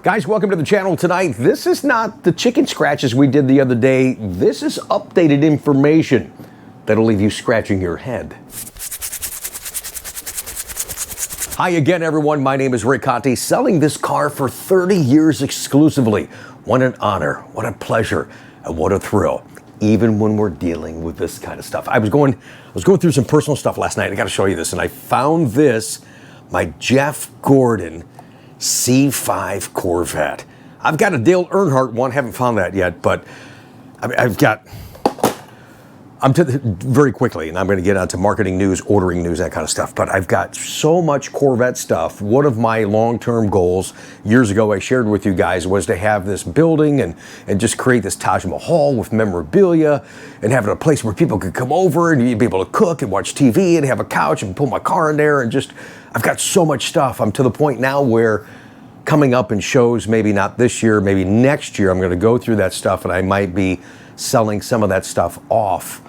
Guys, welcome to the channel tonight. This is not the chicken scratches we did the other day. This is updated information that'll leave you scratching your head. Hi again, everyone. My name is Rick Conti, selling this car for 30 years exclusively. What an honor, what a pleasure, and what a thrill, even when we're dealing with this kind of stuff. I was going through some personal stuff last night. I got to show you this, and I found this, my Jeff Gordon C5 Corvette. I've got a Dale Earnhardt one, haven't found that yet, but very quickly, and I'm going to get onto marketing news, ordering news, that kind of stuff, but I've got so much Corvette stuff. One of my long-term goals years ago I shared with you guys was to have this building and just create this Taj Mahal with memorabilia and having a place where people could come over and you'd be able to cook and watch TV and have a couch and pull my car in there and just, I've got so much stuff. I'm to the point now where coming up in shows, maybe not this year, maybe next year, I'm going to go through that stuff and I might be selling some of that stuff off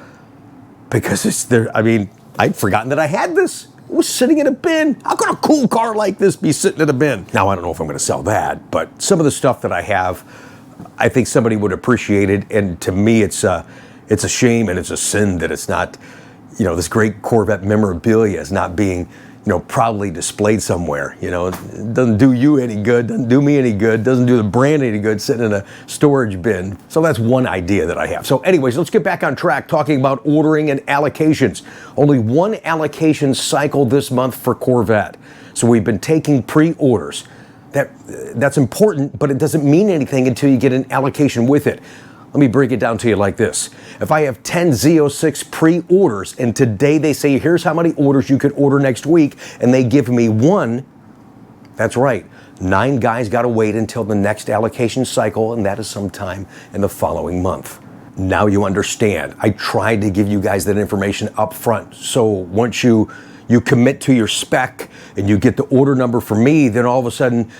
because it's there. I mean, I'd forgotten that I had this. It was sitting in a bin. How could a cool car like this be sitting in a bin? Now, I don't know if I'm going to sell that, but some of the stuff that I have, I think somebody would appreciate it. And to me, it's a shame and it's a sin that it's not, you know, this great Corvette memorabilia is not being, you know, proudly displayed somewhere. You know, it doesn't do you any good, doesn't do me any good, doesn't do the brand any good sitting in a storage bin. So that's one idea that I have. So anyways, let's get back on track talking about ordering and allocations. Only one allocation cycle this month for Corvette. So we've been taking pre-orders. That's important, but it doesn't mean anything until you get an allocation with it. Let me break it down to you like this. If I have 10 Z06 pre-orders and today they say, here's how many orders you could order next week, and they give me one, that's right, 9 guys got to wait until the next allocation cycle, and that is sometime in the following month. Now you understand. I tried to give you guys that information up front. So once you commit to your spec and you get the order number for me, then all of a sudden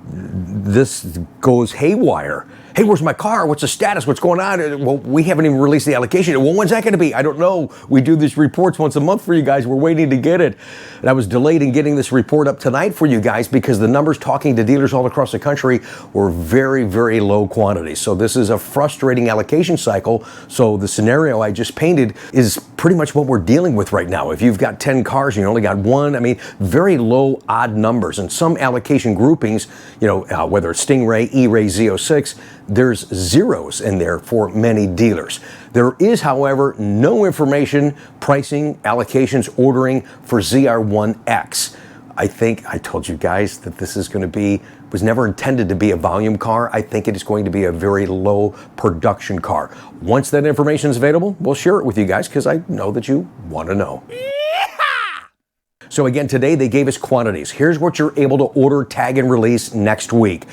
this goes haywire. Hey, where's my car? What's the status? What's going on? Well, we haven't even released the allocation. Well, when's that going to be? I don't know. We do these reports once a month for you guys. We're waiting to get it. And I was delayed in getting this report up tonight for you guys because the numbers talking to dealers all across the country were very, very low quantities. So this is a frustrating allocation cycle. So the scenario I just painted is pretty much what we're dealing with right now. If you've got 10 cars and you only got one, I mean, very low odd numbers. And some allocation groupings, you know, whether it's Stingray, E-Ray, Z06, there's zeros in there for many dealers. There is, however, no information, pricing, allocations, ordering for ZR1X. I think I told you guys that this is going to be, was never intended to be a volume car. I think it is going to be a very low production car. Once that information is available, we'll share it with you guys because I know that you want to know. So again, today they gave us quantities. Here's what you're able to order, tag, and release next week.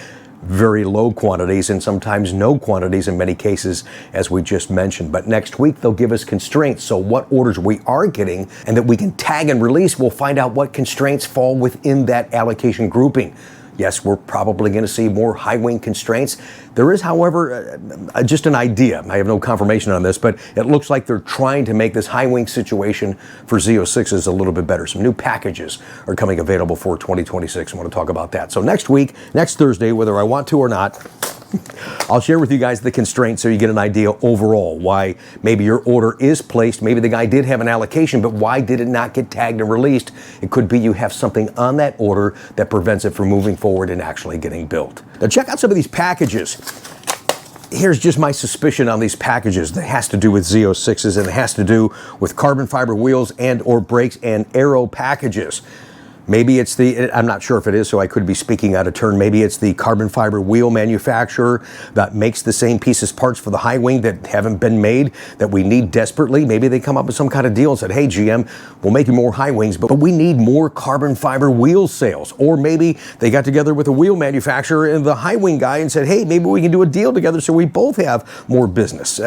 Very low quantities and sometimes no quantities in many cases, as we just mentioned. But next week, they'll give us constraints. So what orders we are getting and that we can tag and release, we'll find out what constraints fall within that allocation grouping. Yes, we're probably going to see more high-wing constraints. There is, however, just an idea. I have no confirmation on this, but it looks like they're trying to make this high-wing situation for Z06s a little bit better. Some new packages are coming available for 2026. I want to talk about that. So next week, next Thursday, whether I want to or not, I'll share with you guys the constraints so you get an idea overall why maybe your order is placed. Maybe the guy did have an allocation, but why did it not get tagged and released? It could be you have something on that order that prevents it from moving forward and actually getting built. Now check out some of these packages. Here's just my suspicion on these packages that has to do with Z06s and it has to do with carbon fiber wheels and or brakes and aero packages. Maybe it's I'm not sure if it is, so I could be speaking out of turn. Maybe it's the carbon fiber wheel manufacturer that makes the same pieces parts for the high wing that haven't been made that we need desperately. Maybe they come up with some kind of deal and said, hey, GM, we'll make you more high wings, but we need more carbon fiber wheel sales. Or maybe they got together with a wheel manufacturer and the high wing guy and said, hey, maybe we can do a deal together so we both have more business.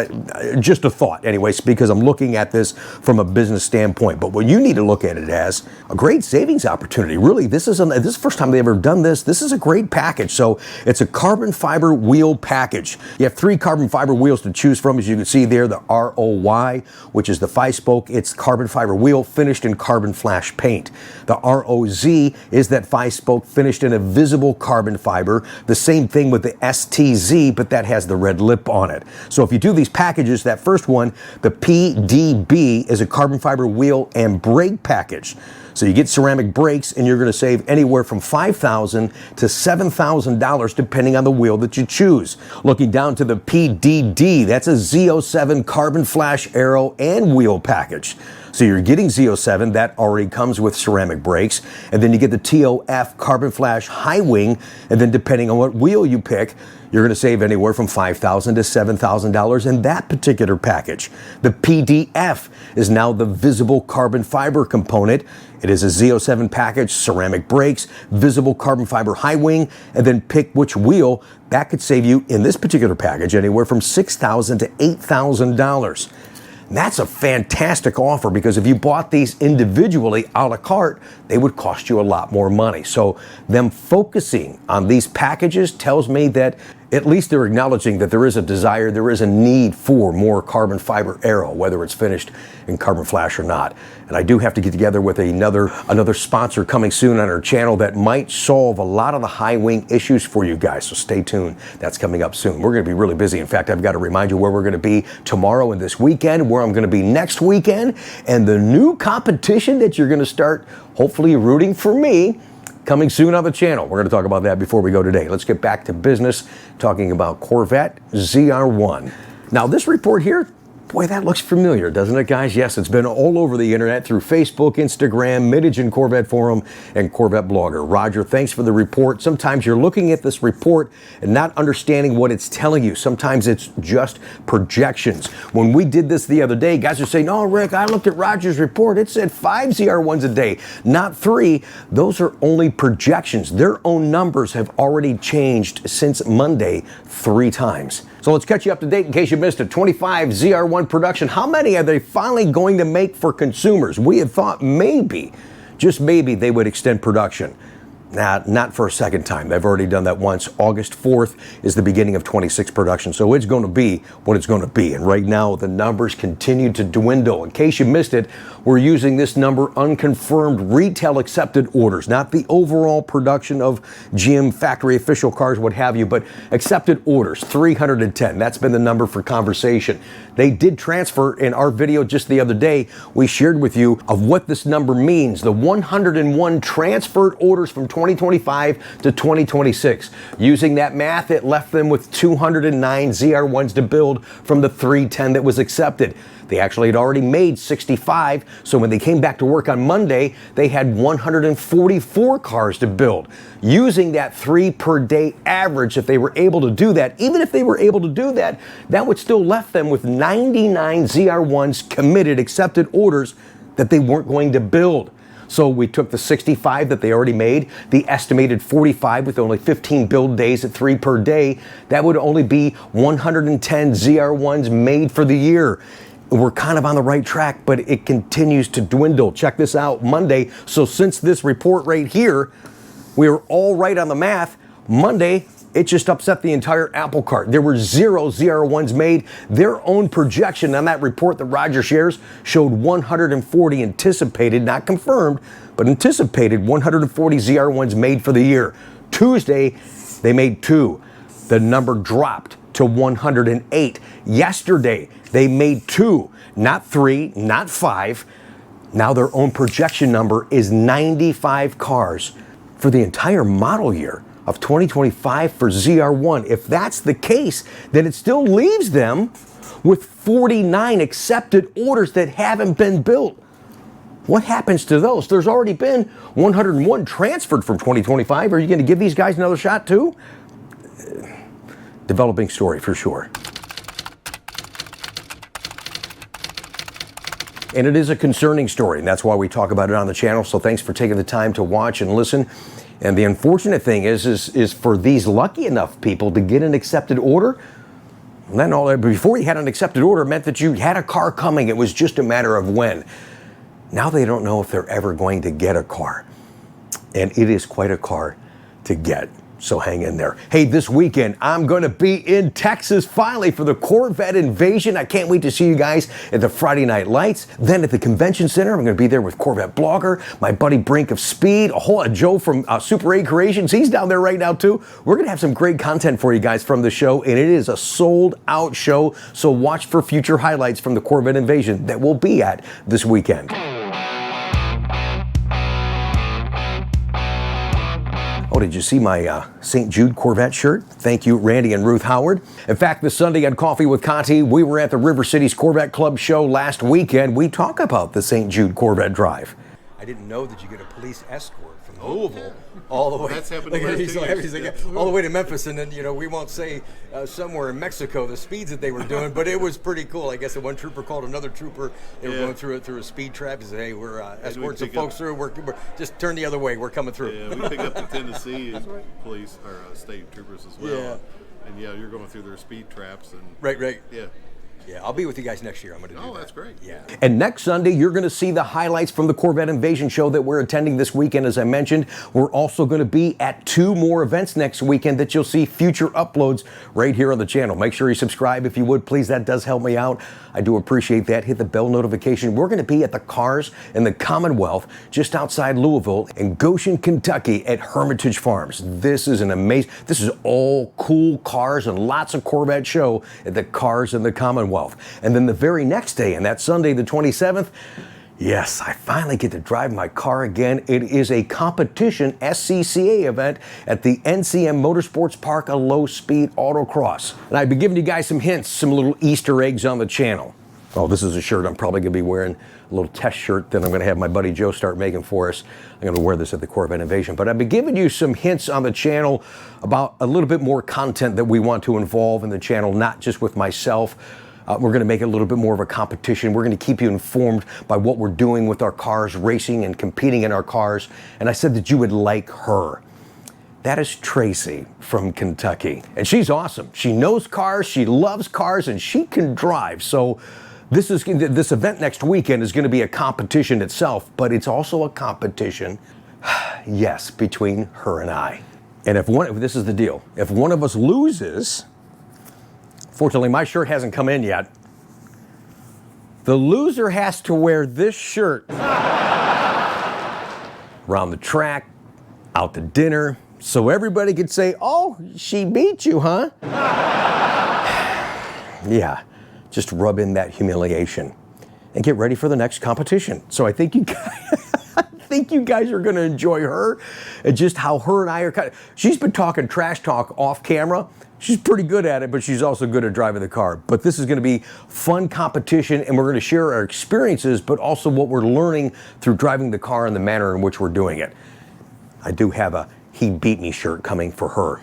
Just a thought, anyways, because I'm looking at this from a business standpoint. But what you need to look at it as a great savings opportunity. opportunity. Really, this is the first time they've ever done this. This is a great package. So it's a carbon fiber wheel package. You have 3 carbon fiber wheels to choose from, as you can see there. The ROY, which is the 5-spoke. It's carbon fiber wheel finished in carbon flash paint. The ROZ is that 5-spoke finished in a visible carbon fiber. The same thing with the STZ, but that has the red lip on it. So if you do these packages, that first one, the PDB, is a carbon fiber wheel and brake package. So you get ceramic brakes, and you're going to save anywhere from $5,000 to $7,000 depending on the wheel that you choose. Looking down to the PDD, that's a Z07 carbon flash aero and wheel package. So you're getting Z07, that already comes with ceramic brakes, and then you get the TOF carbon flash Highwing, and then depending on what wheel you pick, you're going to save anywhere from $5,000 to $7,000 in that particular package. The PDF is now the visible carbon fiber component. It is a Z07 package, ceramic brakes, visible carbon fiber Highwing, and then pick which wheel. That could save you, in this particular package, anywhere from $6,000 to $8,000. That's a fantastic offer, because if you bought these individually a la carte, they would cost you a lot more money. So them focusing on these packages tells me that at least they're acknowledging that there is a desire, there is a need for more carbon fiber aero, whether it's finished in carbon flash or not. And I do have to get together with another sponsor coming soon on our channel that might solve a lot of the high wing issues for you guys. So stay tuned. That's coming up soon. We're going to be really busy. In fact, I've got to remind you where we're going to be tomorrow and this weekend, where I'm going to be next weekend, and the new competition that you're going to start hopefully rooting for me, coming soon on the channel. We're going to talk about that before we go today. Let's get back to business, talking about Corvette ZR1. Now, this report here, boy, that looks familiar, doesn't it, guys? Yes, it's been all over the internet through Facebook, Instagram, Midage and Corvette Forum, and Corvette Blogger. Roger, thanks for the report. Sometimes you're looking at this report and not understanding what it's telling you. Sometimes it's just projections. When we did this the other day, guys are saying, "No, Rick, I looked at Roger's report. It said 5 ZR1s a day, not 3. Those are only projections. Their own numbers have already changed since Monday 3 times. So let's catch you up to date in case you missed it. 25 ZR1 production. How many are they finally going to make for consumers? We had thought maybe, just maybe, they would extend production. Nah, not for a second time. They've already done that once. August 4th is the beginning of 26 production. So it's going to be what it's going to be. And right now, the numbers continue to dwindle. In case you missed it, we're using this number, unconfirmed retail accepted orders, not the overall production of GM factory official cars, what have you, but accepted orders, 310. That's been the number for conversation. They did transfer in our video just the other day. We shared with you of what this number means. The 101 transferred orders from 2025 to 2026. Using that math, it left them with 209 ZR1s to build from the 310 that was accepted. They actually had already made 65, so when they came back to work on Monday, they had 144 cars to build. Using that 3 per day average, if they were able to do that, even if they were able to do that, that would still left them with 99 ZR1s committed, accepted orders that they weren't going to build. So we took the 65 that they already made, the estimated 45 with only 15 build days at 3 per day. That would only be 110 ZR1s made for the year. We're kind of on the right track, but it continues to dwindle. Check this out, Monday. So since this report right here, we were all right on the math. Monday, it just upset the entire apple cart. There were 0 ZR1s made. Their own projection on that report that Roger shares showed 140 anticipated, not confirmed, but anticipated 140 ZR1s made for the year. Tuesday, they made 2. The number dropped to 108. Yesterday, they made 2, not 3, not 5. Now their own projection number is 95 cars for the entire model year of 2025 for ZR1. If that's the case, then it still leaves them with 49 accepted orders that haven't been built. What happens to those? There's already been 101 transferred from 2025. Are you going to give these guys another shot too? Developing story for sure. And it is a concerning story, and that's why we talk about it on the channel. So thanks for taking the time to watch and listen. And the unfortunate thing is for these lucky enough people to get an accepted order, then before you had an accepted order, it meant that you had a car coming. It was just a matter of when. Now they don't know if they're ever going to get a car. and it is quite a car to get. So hang in there. Hey, this weekend, I'm going to be in Texas finally for the Corvette Invasion. I can't wait to see you guys at the Friday Night Lights. Then at the Convention Center, I'm going to be there with Corvette Blogger, my buddy Brink of Speed, Joe from Super 8 Creations. He's down there right now, too. We're going to have some great content for you guys from the show, and it is a sold-out show. So watch for future highlights from the Corvette Invasion that we'll be at this weekend. Oh, did you see my St. Jude Corvette shirt? Thank you, Randy and Ruth Howard. In fact, this Sunday on Coffee with Conti, we were at the River Cities Corvette Club show last weekend. We talk about the St. Jude Corvette Drive. I didn't know that you get a police escort from Louisville all the way. That's happened all the way to Memphis, and then we won't say somewhere in Mexico the speeds that they were doing, but it was pretty cool. I guess the one trooper called another trooper. They were going through a speed trap. He said, "Hey, we're escorting some folks through. We're just turn the other way. We're coming through." Yeah, we pick up the Tennessee police or state troopers as well. Yeah. And you're going through their speed traps and right. Yeah. Yeah, I'll be with you guys next year. I'm going to do that. Oh, that's great. Yeah. And next Sunday, you're going to see the highlights from the Corvette Invasion show that we're attending this weekend. As I mentioned, we're also going to be at 2 more events next weekend that you'll see future uploads right here on the channel. Make sure you subscribe if you would, please. That does help me out. I do appreciate that. Hit the bell notification. We're going to be at the Cars in the Commonwealth just outside Louisville in Goshen, Kentucky at Hermitage Farms. This is all cool cars and lots of Corvette show at the Cars in the Commonwealth. And then the very next day, and that's Sunday the 27th, yes, I finally get to drive my car again. It is a competition SCCA event at the NCM Motorsports Park, a low-speed autocross. And I've been giving you guys some hints, some little Easter eggs on the channel. Oh, this is a shirt I'm probably going to be wearing, a little test shirt that I'm going to have my buddy Joe start making for us. I'm going to wear this at the Corvette Invasion. But I've been giving you some hints on the channel about a little bit more content that we want to involve in the channel, not just with myself. We're going to make it a little bit more of a competition. We're going to keep you informed by what we're doing with our cars, racing and competing in our cars. And I said that you would like her. That is Tracy from Kentucky. And she's awesome. She knows cars, she loves cars, and she can drive. So this event next weekend is going to be a competition itself, but it's also a competition, yes, between her and I. And if this is the deal, if one of us loses, fortunately, my shirt hasn't come in yet. The loser has to wear this shirt around the track, out to dinner, so everybody could say, "Oh, she beat you, huh?" Yeah, just rub in that humiliation and get ready for the next competition. So I think you guys are going to enjoy her and just how her and I are she's been talking trash talk off camera. She's pretty good at it, but she's also good at driving the car. But this is going to be fun competition, and we're going to share our experiences, but also what we're learning through driving the car and the manner in which we're doing it. I do have a "He Beat Me" shirt coming for her.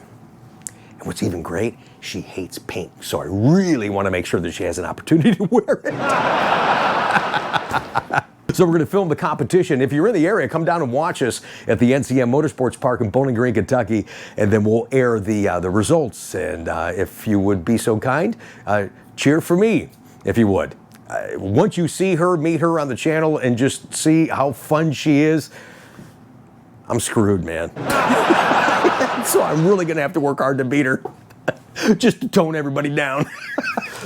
And what's even great, she hates pink, so I really want to make sure that she has an opportunity to wear it. So we're going to film the competition. If you're in the area, come down and watch us at the NCM Motorsports Park in Bowling Green, Kentucky, and then we'll air the results. And if you would be so kind, cheer for me, if you would. Once you see her, meet her on the channel, and just see how fun she is, I'm screwed, man. So I'm really going to have to work hard to beat her, just to tone everybody down.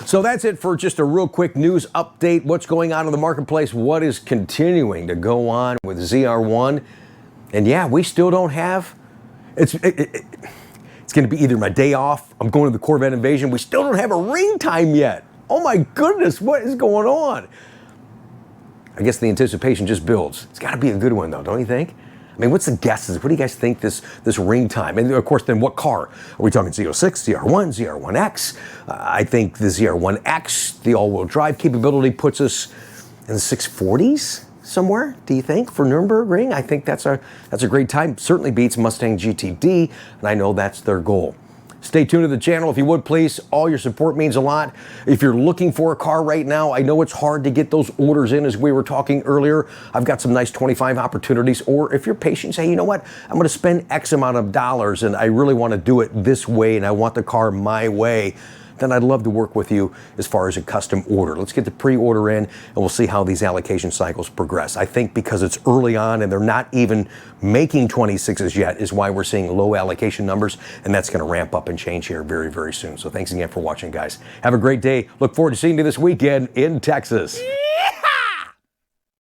So that's it for just a real quick news update. What's going on in the marketplace? What is continuing to go on with ZR1? And yeah, we still don't have. It's going to be either my day off. I'm going to the Corvette Invasion. We still don't have a ring time yet. Oh my goodness, what is going on? I guess the anticipation just builds. It's got to be a good one, though, don't you think? I mean, what's the guesses? What do you guys think this ring time? And of course, then what car? Are we talking Z06, ZR1, ZR1X? I think the ZR1X, the all-wheel drive capability, puts us in the 640s somewhere, do you think, for Nürburgring? I think that's a great time. Certainly beats Mustang GTD, and I know that's their goal. Stay tuned to the channel if you would, please. All your support means a lot. If you're looking for a car right now, I know it's hard to get those orders in as we were talking earlier. I've got some nice 25 opportunities. Or if you're patient, say, you know what, I'm going to spend X amount of dollars and I really want to do it this way and I want the car my way. then I'd love to work with you as far as a custom order. Let's get the pre-order in, and we'll see how these allocation cycles progress. I think because it's early on and they're not even making 26s yet is why we're seeing low allocation numbers, and that's going to ramp up and change here very, very soon. So thanks again for watching, guys. Have a great day. Look forward to seeing you this weekend in Texas.